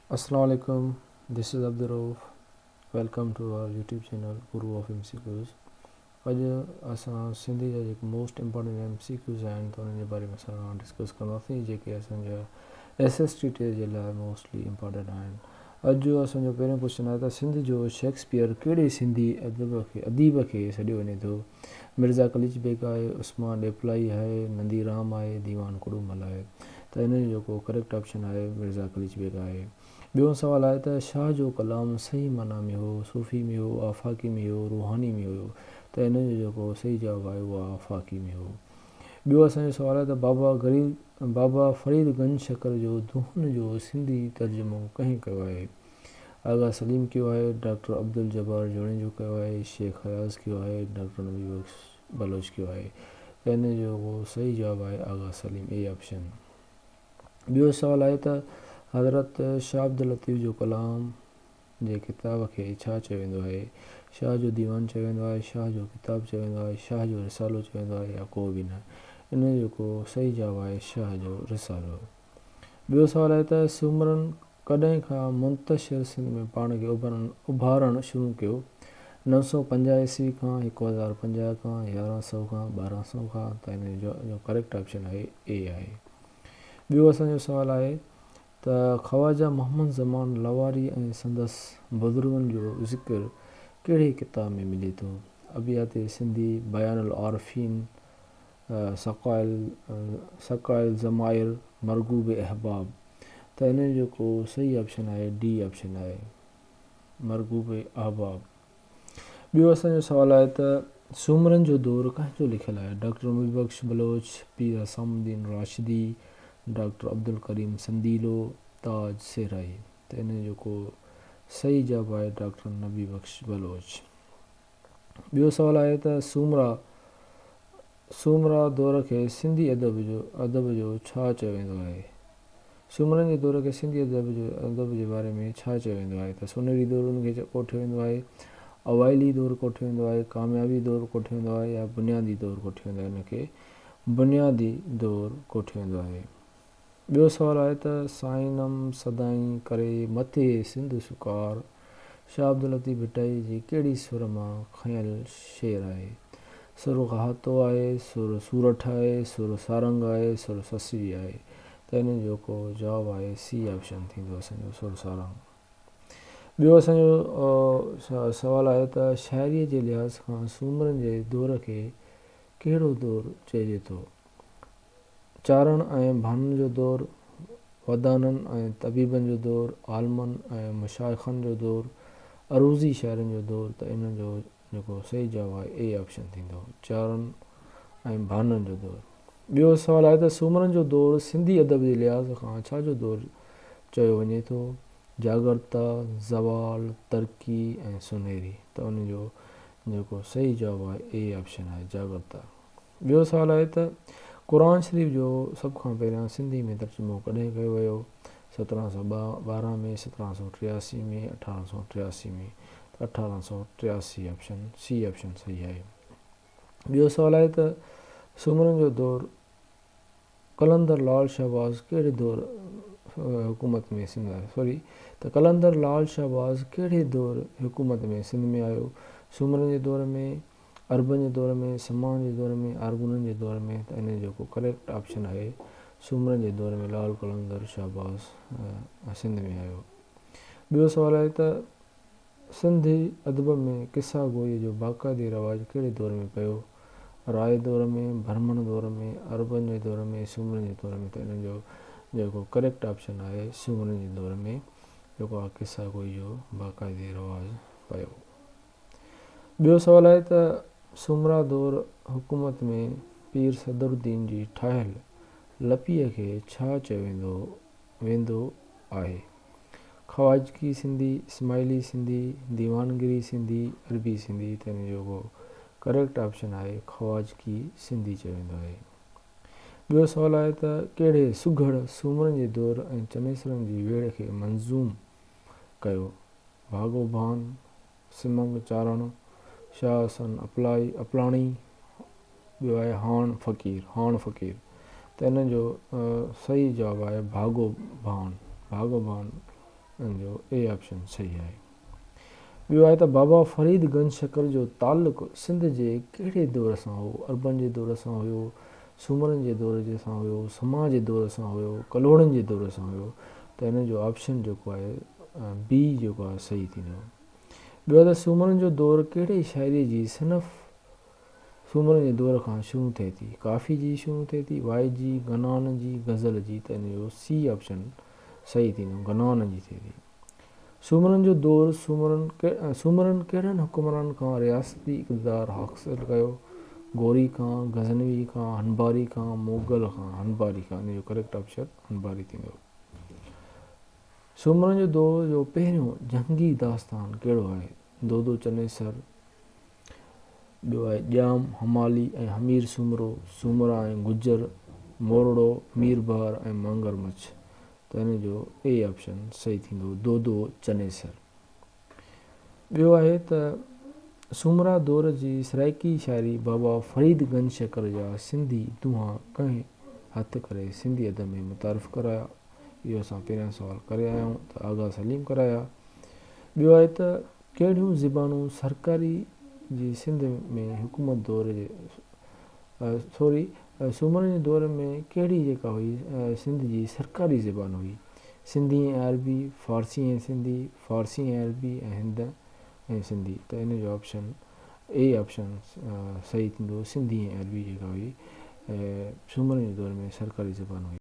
Assalamu alaikum. This is Abdurrauf. Welcome to our YouTube channel Guru of MCQs. अॼु असां सिंधी जा जेके most important MCQs आहिनि त उन्हनि जे बारे में असां डिस्कस कंदासीं जेके असांजा SST जे लाइ मोस्टली इम्पॉर्टेंट आहिनि। अॼु जो असांजो पहिरियों क्वेश्चन आहे त सिंध जो शेक्सपियर कहिड़े सिंधी अदीब खे सॾियो वञे थो? मिर्ज़ा कलीच बेग आहे, उस्मान डेपलाई आहे, नंदीराम आहे, दीवान कुड़ूमल आहे। त हिन जो जेको करेक्ट ऑप्शन आहे मिर्ज़ा कलीच बेग आहे। ॿियो सवाल आहे त शाह जो कलाम सही माना में हो, सूफ़ी में हो, आफ़ाक़ी में हो, रूहानी में हुयो? त हिन जो जेको सही जवाबु आहे उहो आफ़ाक़ी में हो। ॿियो असांजो सवाल आहे त बाबा फ़रीदगंज शकर जो दुहन जो सिंधी तर्जुमो कंहिं कयो आहे? आगा सलीम कयो आहे, डॉक्टर अब्दुल जब्बार जोणी जो कयो आहे, शेख हयाज़ कयो आहे, डॉक्टर नबी बख्श बलोच कयो आहे? त हिन जो सही जवाबु आहे आगा सलीम, ए ऑप्शन। ॿियो सवाल आहे त हज़रत शाह अब्दुल लतीफ़ जो कलाम जे किताब खे छा चयो वेंदो आहे? शाह जो दीवान चयो वेंदो आहे, शाह जो किताब चयो वेंदो आहे, शाह जो रिसालो चयो वेंदो आहे, या को बि न? इन जो जेको सही जवाबु आहे शाह जो रिसालो। ॿियो सवाल आहे त सुमरन कॾहिं खां मुंतशिर सिंध में पाण खे उभारणु शुरू कयो? 950 ईस्वी खां, 1050 खां, 1100 खां, 1200 खां? त हिन जो करेक्ट ऑप्शन आहे ए आहे। ॿियो असांजो सवाल आहे त ख़वाजा मोहम्मद ज़मान लवारी ऐं संदसि बुज़ुर्गनि जो ज़िक्र कहिड़े किताब में मिले थो? अबियात सिंधी, बयानुल आरिफ़ीन, सक़ाइल ज़माइर, मरगूब अहबाब? त हिन जो जेको सही ऑप्शन आहे डी ऑप्शन आहे, मरगूब अहबाब। ॿियो असांजो सवाल आहे त सुमरन जो दौरु कंहिंजो लिखियलु आहे? डॉक्टर नबी बख्श बलोच, पीर हसामुद्दीन राशिदी, डॉक्टर अब्दुल करीम संदीलो, ताज सेहराई? त हिन जो जेको सही जवाबु आहे डॉक्टर नबी बख्श बलोच। ॿियो सवाल आहे त सूमरा दौर खे सिंधी अदब जो छा चयो वेंदो आहे? सुमरन जे दौर खे सिंधी अदब जे बारे में छा चयो वेंदो आहे? त सोनेरी दौर उनखे कोठियो वेंदो आहे, अवाइली दौरु कोठियो वेंदो आहे, कामयाबी दौरु कोठियो वेंदो आहे, या बुनियादी दौरु कोठियो वेंदो आहे? हिनखे बुनियादी दौरु कोठियो वेंदो आहे। ॿियो सवाल आहे त साईनम सदाई करे मथे सिंध सुकार शाह अब्दुल लतीफ़ भिटाई जी कहिड़ी सुर मां खयल शेर आहे? सुर गहातो आहे, सुर सूरठ आहे, सुर सारंग आहे, सुर ससवी आहे? त हिन जो जेको जवाबु आहे सी ऑप्शन थींदो असांजो, सुर सारंग। ॿियो असांजो सवाल आहे त शाइरीअ जे लिहाज़ खां सूमरन जे दौर खे कहिड़ो दौरु चइजे थो? चारण ऐं भाननि जो दौरु, वदाननि ऐं तबीबनि जो दौरु, आलमनि ऐं मुशाइखनि जो दौरु, अरूज़ी शाइरनि जो दौरु? त इन जो जेको सही जवाबु आहे ए ऑप्शन थींदो, चारण ऐं भाननि जो दौरु। ॿियो सवाल आहे त सूमरन जो दौरु सिंधी अदब जे लिहाज़ खां छा जो दौरु चयो वञे थो? जागरता, ज़वाल, तरक़ी ऐं सुनहरी? त उन जो जेको सही जवाबु आहे ए ऑप्शन आहे, जागरता। ॿियो सवाल आहे त क़ुरान शरीफ़ जो सभ खां पहिरियां सिंधी में तर्जुमो कॾहिं कयो वियो? 1712 में, 1783 में, 1883 में? 1883 ऑप्शन, सी ऑप्शन सही आहे। ॿियो सवाल आहे त सूमरन जो दौरु कलंदर लाल शहबाज़ कहिड़े दौरु हुकूमत में कलंदर लाल शहबाज़ कहिड़े दौरु हुकूमत में सिंध में आयो? सूमरन जे दौर में, अरबन जे दौर में, समान जे दौर में, आरगुननि जे दौर में? त इन जो करेक्ट ऑप्शन आहे सूमरन जे दौर में लाल कलंदर शहबाज़ सिंध में आयो। ॿियो सवाल आहे त सिंधी अदब में किसा गोईअ जो बाक़ाइदे रवाजु कहिड़े दौर में पियो? राय दौर में, भरमण दौर में, अरबन जे दौर में, सूमरन जे दौर में? त इन जो जेको करेक्ट ऑप्शन आहे सूमरन जे दौर में जेको आहे किसा गोई जो बाक़ाइदे रवाजु पियो। ॿियो सवाल आहे त सूमरा दौर हुकूमत में पीर सदरुद्दीन जी ठाहियल लपीअ खे छा चयो वेंदो आहे? ख़वाजगी सिंधी, इस्माइली सिंधी, दीवानगिरी सिंधी, अरबी सिंधी? त हिन जो करेक्ट ऑप्शन आहे ख़वाजगी सिंधी चयो वेंदो आहे। ॿियो सवाल आहे त कहिड़े सुघड़ सूमरन जे दौर ऐं चमेसरनि जी वेड़ खे मंज़ूम कयो? भागोभान, सिमंग चारण, शाह हसन अपलाणी? ॿियो आहे हाण फ़क़ीर? त हिन जो सही जवाबु आहे भागोभान। जो ए ऑप्शन सही आहे। ॿियो आहे त बाबा फरीदगंज शकर जो तालुक़ु सिंध जे कहिड़े दौर सां हो? अरबन जे दौर सां हुयो, सूमरनि जे दौर जे सां हुयो, समा जे दौर सां हुयो, कलोड़नि जे दौर सां हुयो? त हिन जो ऑप्शन जेको आहे बी जेको आहे सही थींदो। ॿियो आहे त सूमरनि जो दौर कहिड़े शाइरीअ जी सिनफ़ सूमरनि जे दौर खां शुरू थिए थी? काफ़ी जी शुरू थिए थी, वाई जी, गनान जी, गज़ल जी? त हिन जो सी ऑप्शन सही थींदो, गनान जी थिए थी। सूमरनि जो दौर सूमरनि कहिड़नि हुकुमरान खां रियासती इक़्तिदार हासिल कयो? गोरी खां, गज़नवी खां, हनबारी खां, मुग़ल खां? हनबारी खां। इन जो करेक्ट ऑप्शन हनबारी थींदो। सूमरनि जो दौर जो पहिरियों जंगी दास्तान कहिड़ो आहे? दोदो चनेसर, ॿियो आहे ॼाम, हमाली ऐं हमीर सूमरो, सूमरा ऐं गुजर, मोरड़ो, मीरबार ऐं मंगरमच्छ? त हिन जो ए ऑप्शन सही थींदो, दोदो चनेसर। ॿियो आहे त सूमरा दौर जी सराइकी शाइरी बाबा फरीदगंज शकर जा सिंधी दुआ कंहिं हथ करे सिंधी अदब में मुतारिफ़ कराया? इहो असां पहिरियां सुवाल करे आया आहियूं, त आगा सलीम कराया। ॿियो आहे त कहिड़ियूं ज़बानूं सरकारी जी सिंध में हुकूमत दौर जे सूमरनि जे दौर में कहिड़ी जेका हुई सिंध जी सरकारी ज़बान हुई? सिंधी ऐं अरबी, फ़ारसी ऐं सिंधी, फ़ारसी ऐं अरबी ऐं हिंद ऐं सिंधी? त इन जो ऑप्शन ए ऑप्शन सही थींदो, सिंधी ऐं अरबी जेका हुई सूमरनि जे दौर में सरकारी ज़बान हुई।